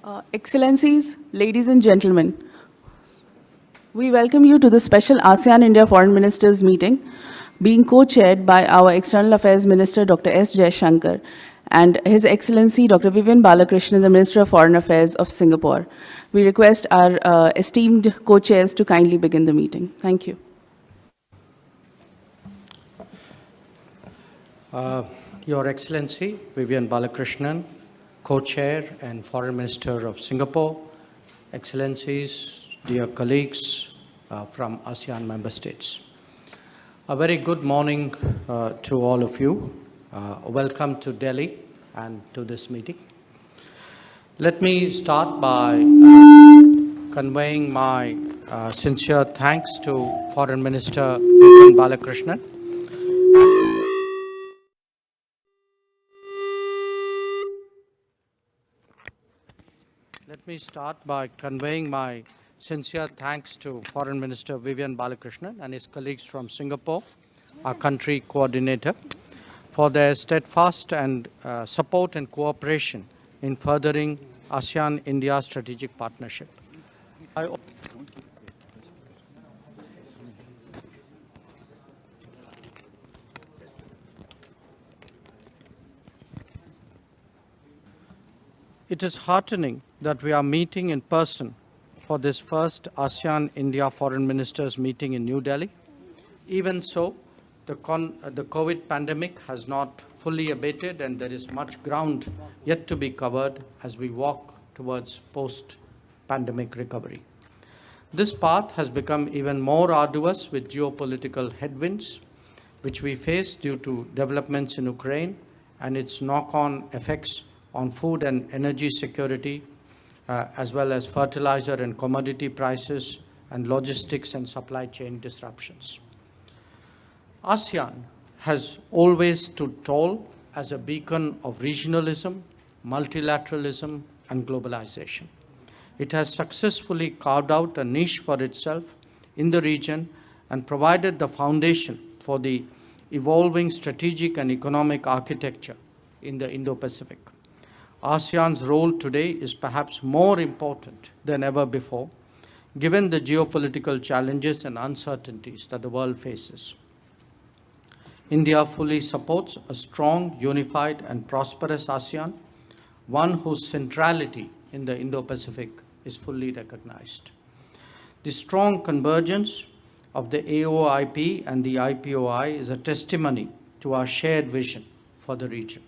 Excellencies, ladies and gentlemen, we welcome you to the special ASEAN-India Foreign Ministers meeting being co-chaired by our External Affairs Minister Dr. S. Jaishankar and His Excellency Dr. Vivian Balakrishnan, the Minister of Foreign Affairs of Singapore. We request our esteemed co-chairs to kindly begin the meeting. Thank you. Your Excellency, Vivian Balakrishnan, Co-Chair and Foreign Minister of Singapore, Excellencies, dear colleagues from ASEAN member states. A very good morning to all of you. Welcome to Delhi and to this meeting. Let me start by conveying my sincere thanks to Foreign Minister Vivian Balakrishnan. Let me start by conveying my sincere thanks to Foreign Minister Vivian Balakrishnan and his colleagues from Singapore, our country coordinator, for their steadfast and support and cooperation in furthering ASEAN-India strategic partnership. It is heartening that we are meeting in person for this first ASEAN-India Foreign Ministers meeting in New Delhi. Even so, the COVID pandemic has not fully abated and there is much ground yet to be covered as we walk towards post-pandemic recovery. This path has become even more arduous with geopolitical headwinds, which we face due to developments in Ukraine and its knock-on effects on food and energy security, as well as fertilizer and commodity prices and logistics and supply chain disruptions. ASEAN has always stood tall as a beacon of regionalism, multilateralism, and globalization. It has successfully carved out a niche for itself in the region and provided the foundation for the evolving strategic and economic architecture in the Indo-Pacific. ASEAN's role today is perhaps more important than ever before, given the geopolitical challenges and uncertainties that the world faces. India fully supports a strong, unified, and prosperous ASEAN, one whose centrality in the Indo-Pacific is fully recognized. The strong convergence of the AOIP and the IPOI is a testimony to our shared vision for the region.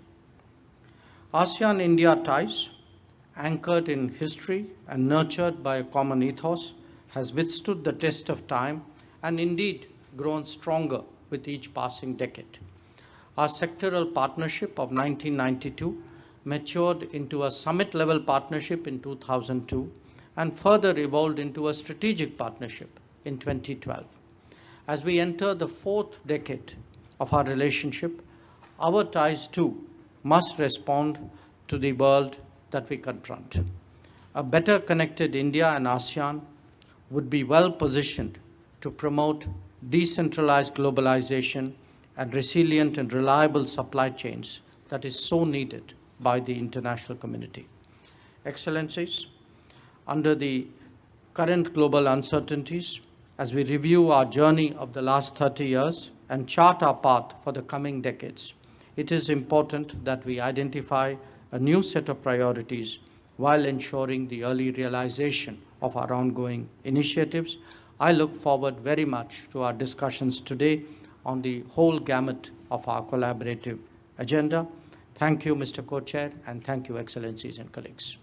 ASEAN-India ties, anchored in history and nurtured by a common ethos, has withstood the test of time and indeed grown stronger with each passing decade. Our sectoral partnership of 1992 matured into a summit-level partnership in 2002 and further evolved into a strategic partnership in 2012. As we enter the fourth decade of our relationship, our ties too must respond to the world that we confront. A better connected India and ASEAN would be well positioned to promote decentralized globalization and resilient and reliable supply chains that is so needed by the international community. Excellencies, under the current global uncertainties, as we review our journey of the last 30 years and chart our path for the coming decades, it is important that we identify a new set of priorities while ensuring the early realization of our ongoing initiatives. I look forward very much to our discussions today on the whole gamut of our collaborative agenda. Thank you, Mr. Co-Chair, and thank you, Excellencies and colleagues.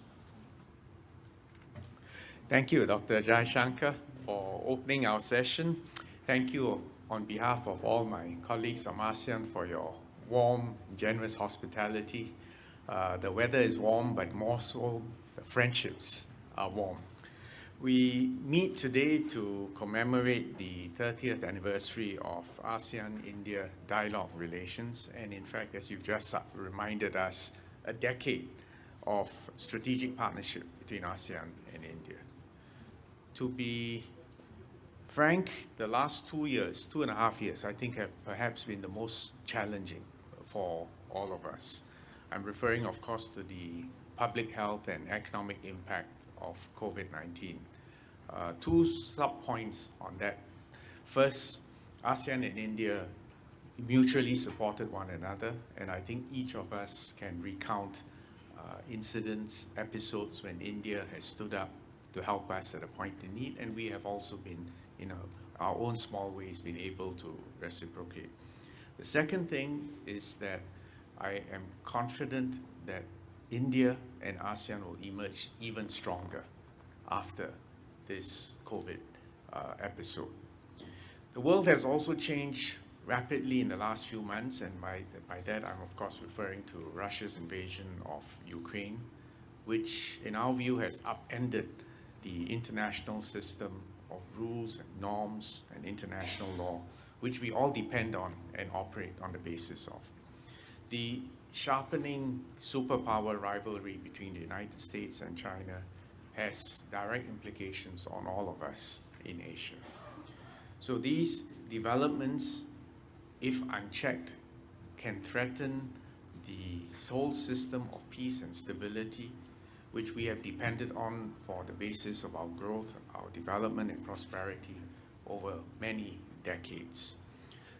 Thank you, Dr. Jaishankar, for opening our session. Thank you on behalf of all my colleagues from ASEAN for your warm, generous hospitality. The weather is warm, but more so, the friendships are warm. We meet today to commemorate the 30th anniversary of ASEAN-India dialogue relations, and in fact, as you've just reminded us, a decade of strategic partnership between ASEAN and India. To be frank, the last 2.5 years, I think have perhaps been the most challenging for all of us. I'm referring, of course, to the public health and economic impact of COVID-19. Two sub-points on that. First, ASEAN and India mutually supported one another, and I think each of us can recount incidents, episodes when India has stood up to help us at a point in need, and we have also been, in our own small ways, been able to reciprocate. The second thing is that I am confident that India and ASEAN will emerge even stronger after this COVID episode. The world has also changed rapidly in the last few months, and by that I'm of course referring to Russia's invasion of Ukraine, which in our view has upended the international system of rules and norms and international law, which we all depend on and operate on the basis of. The sharpening superpower rivalry between the United States and China has direct implications on all of us in Asia. So these developments, if unchecked, can threaten the whole system of peace and stability, which we have depended on for the basis of our growth, our development and prosperity over many decades.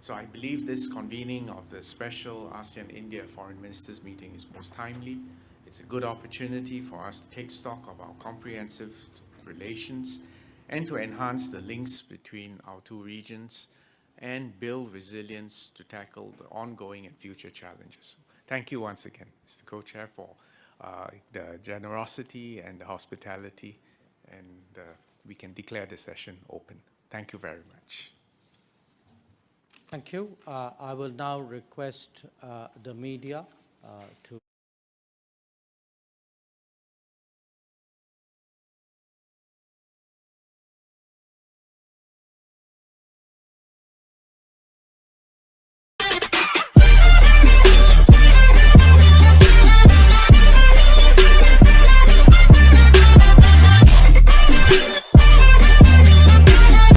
So I believe this convening of the special ASEAN-India Foreign Ministers meeting is most timely. It's a good opportunity for us to take stock of our comprehensive relations and to enhance the links between our two regions and build resilience to tackle the ongoing and future challenges. Thank you once again, Mr. Co-Chair, for the generosity and the hospitality, and we can declare the session open. Thank you very much. Thank you. I will now request the media to